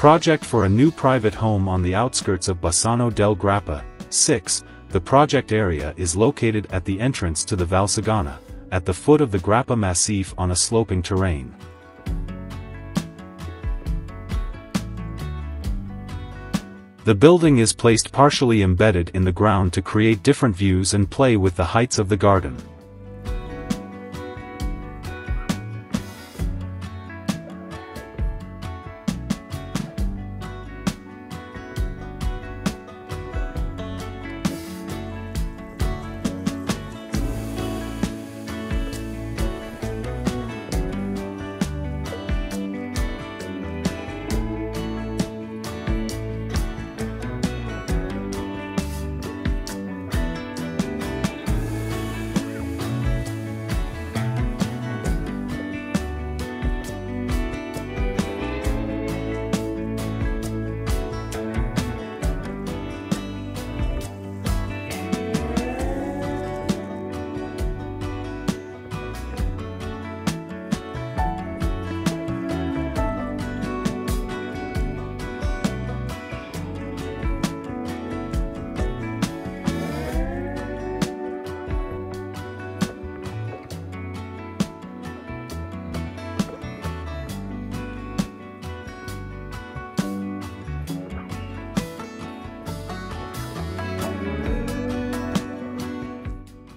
Project for a new private home on the outskirts of Bassano del Grappa. 6. The project area is located at the entrance to the Valsugana, at the foot of the Grappa Massif on a sloping terrain. The building is placed partially embedded in the ground to create different views and play with the heights of the garden.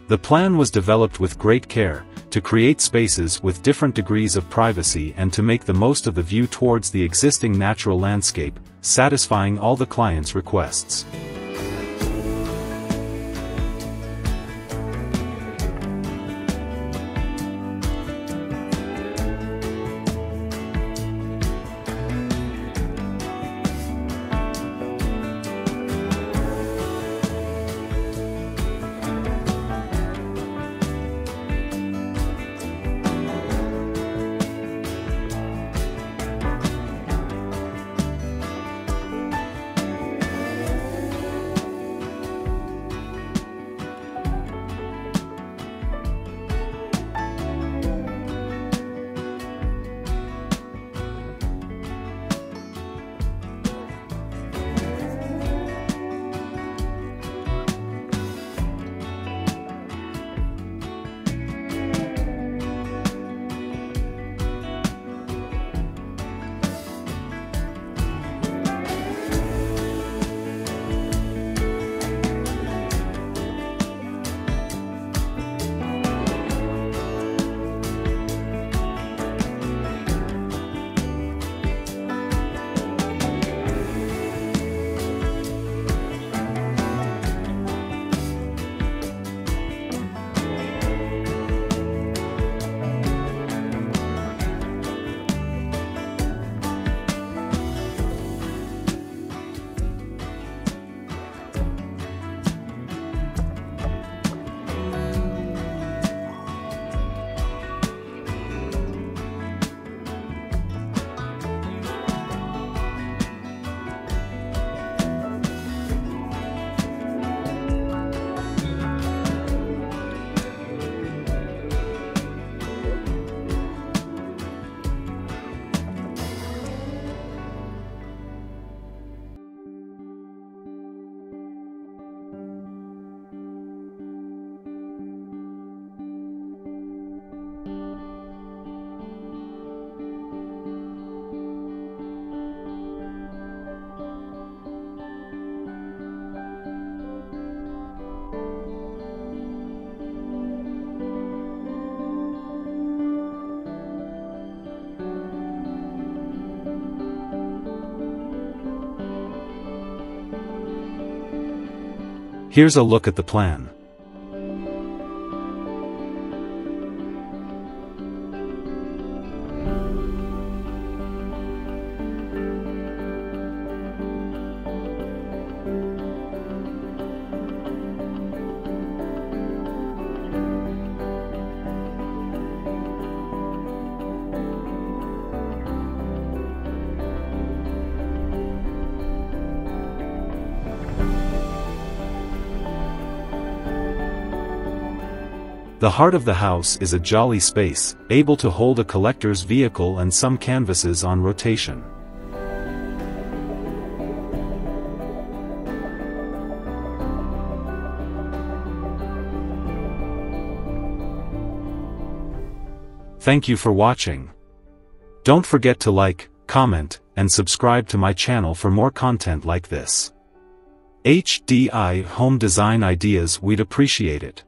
The plan was developed with great care, to create spaces with different degrees of privacy and to make the most of the view towards the existing natural landscape, satisfying all the client's requests. Here's a look at the plan. The heart of the house is a jolly space, able to hold a collector's vehicle and some canvases on rotation. Thank you for watching. Don't forget to like, comment, and subscribe to my channel for more content like this. HDI Home Design Ideas, we'd appreciate it.